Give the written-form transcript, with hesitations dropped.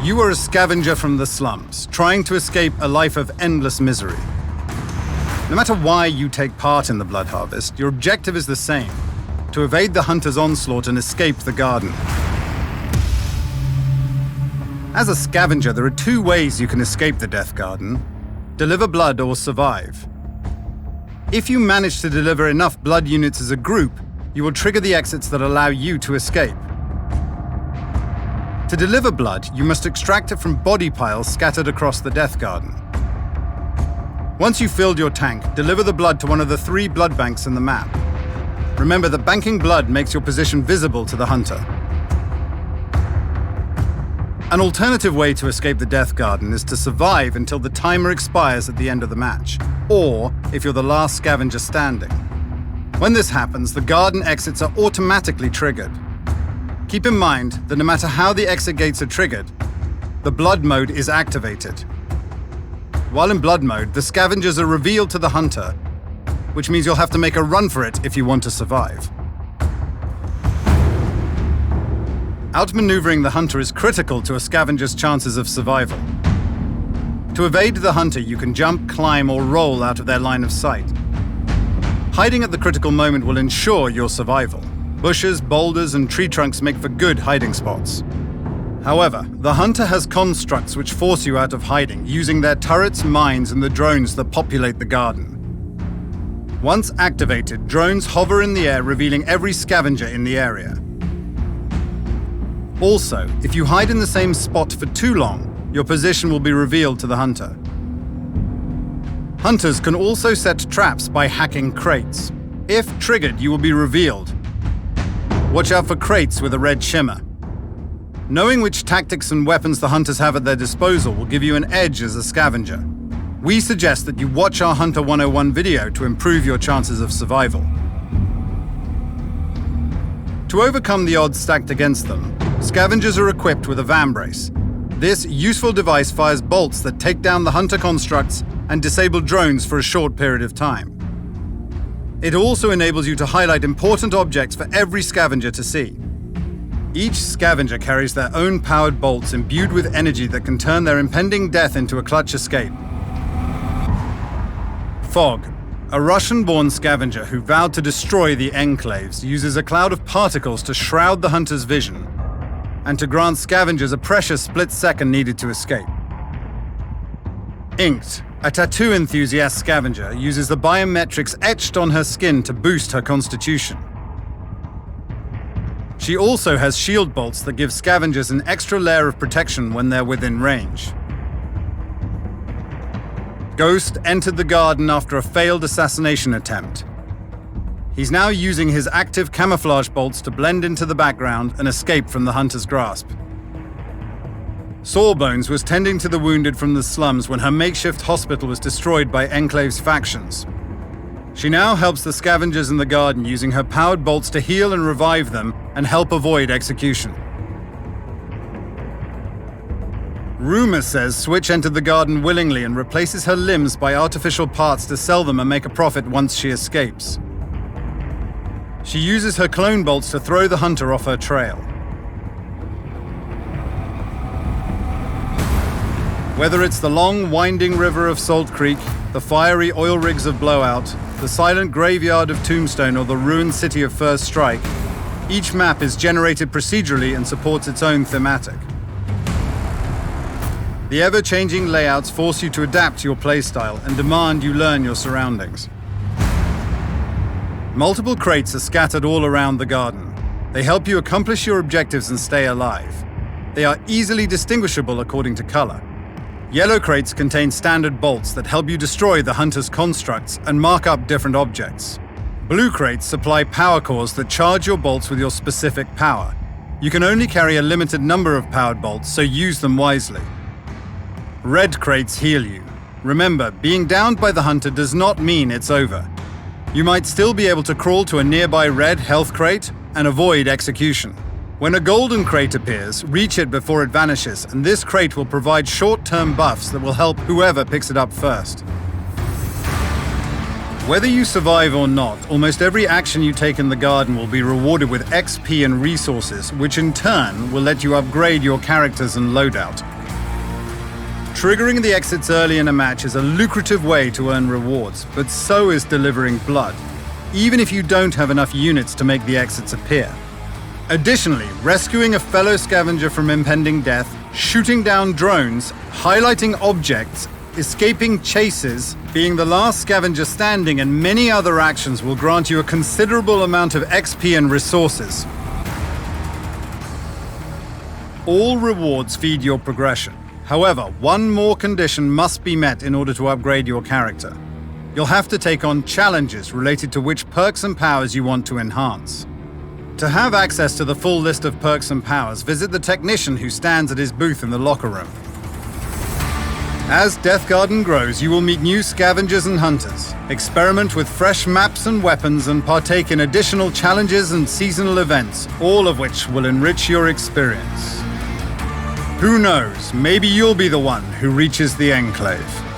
You are a scavenger from the slums, trying to escape a life of endless misery. No matter why you take part in the Bloodharvest, your objective is the same: to evade the hunter's onslaught and escape the garden. As a scavenger, there are two ways you can escape the Deathgarden: deliver blood or survive. If you manage to deliver enough blood units as a group, you will trigger the exits that allow you to escape. To deliver blood, you must extract it from body piles scattered across the Deathgarden. Once you've filled your tank, deliver the blood to one of the 3 blood banks in the map. Remember that banking blood makes your position visible to the hunter. An alternative way to escape the Deathgarden is to survive until the timer expires at the end of the match, or if you're the last scavenger standing. When this happens, the garden exits are automatically triggered. Keep in mind that no matter how the exit gates are triggered, the blood mode is activated. While in blood mode, the scavengers are revealed to the hunter, which means you'll have to make a run for it if you want to survive. Outmaneuvering the hunter is critical to a scavenger's chances of survival. To evade the hunter, you can jump, climb, or roll out of their line of sight. Hiding at the critical moment will ensure your survival. Bushes, boulders, and tree trunks make for good hiding spots. However, the hunter has constructs which force you out of hiding, using their turrets, mines, and the drones that populate the garden. Once activated, drones hover in the air, revealing every scavenger in the area. Also, if you hide in the same spot for too long, your position will be revealed to the hunter. Hunters can also set traps by hacking crates. If triggered, you will be revealed. Watch out for crates with a red shimmer. Knowing which tactics and weapons the hunters have at their disposal will give you an edge as a scavenger. We suggest that you watch our Hunter 101 video to improve your chances of survival. To overcome the odds stacked against them, scavengers are equipped with a vambrace. This useful device fires bolts that take down the hunter constructs and disable drones for a short period of time. It also enables you to highlight important objects for every scavenger to see. Each scavenger carries their own powered bolts imbued with energy that can turn their impending death into a clutch escape. Fog, a Russian-born scavenger who vowed to destroy the enclaves, uses a cloud of particles to shroud the hunter's vision and to grant scavengers a precious split second needed to escape. Inked, a tattoo enthusiast scavenger, uses the biometrics etched on her skin to boost her constitution. She also has shield bolts that give scavengers an extra layer of protection when they're within range. Ghost entered the garden after a failed assassination attempt. He's now using his active camouflage bolts to blend into the background and escape from the hunter's grasp. SAWBONES was tending to the wounded from the slums when her makeshift hospital was destroyed by Enclave's factions. She now helps the scavengers in the garden, using her powered bolts to heal and revive them and help avoid execution. Rumor says Switch entered the garden willingly and replaces her limbs by artificial parts to sell them and make a profit once she escapes. She uses her clone bolts to throw the hunter off her trail. Whether it's the long, winding river of Salt Creek, the fiery oil rigs of Blowout, the silent graveyard of Tombstone, or the ruined city of First Strike, each map is generated procedurally and supports its own thematic. The ever-changing layouts force you to adapt your playstyle and demand you learn your surroundings. Multiple crates are scattered all around the garden. They help you accomplish your objectives and stay alive. They are easily distinguishable according to color. Yellow crates contain standard bolts that help you destroy the hunter's constructs and mark up different objects. Blue crates supply power cores that charge your bolts with your specific power. You can only carry a limited number of powered bolts, so use them wisely. Red crates heal you. Remember, being downed by the hunter does not mean it's over. You might still be able to crawl to a nearby red health crate and avoid execution. When a golden crate appears, reach it before it vanishes, and this crate will provide short-term buffs that will help whoever picks it up first. Whether you survive or not, almost every action you take in the garden will be rewarded with XP and resources, which in turn will let you upgrade your characters and loadout. Triggering the exits early in a match is a lucrative way to earn rewards, but so is delivering blood, even if you don't have enough units to make the exits appear. Additionally, rescuing a fellow scavenger from impending death, shooting down drones, highlighting objects, escaping chases, being the last scavenger standing, and many other actions will grant you a considerable amount of XP and resources. All rewards feed your progression. However, one more condition must be met in order to upgrade your character. You'll have to take on challenges related to which perks and powers you want to enhance. To have access to the full list of perks and powers, visit the technician who stands at his booth in the locker room. As Deathgarden grows, you will meet new scavengers and hunters, experiment with fresh maps and weapons, and partake in additional challenges and seasonal events, all of which will enrich your experience. Who knows, maybe you'll be the one who reaches the Enclave.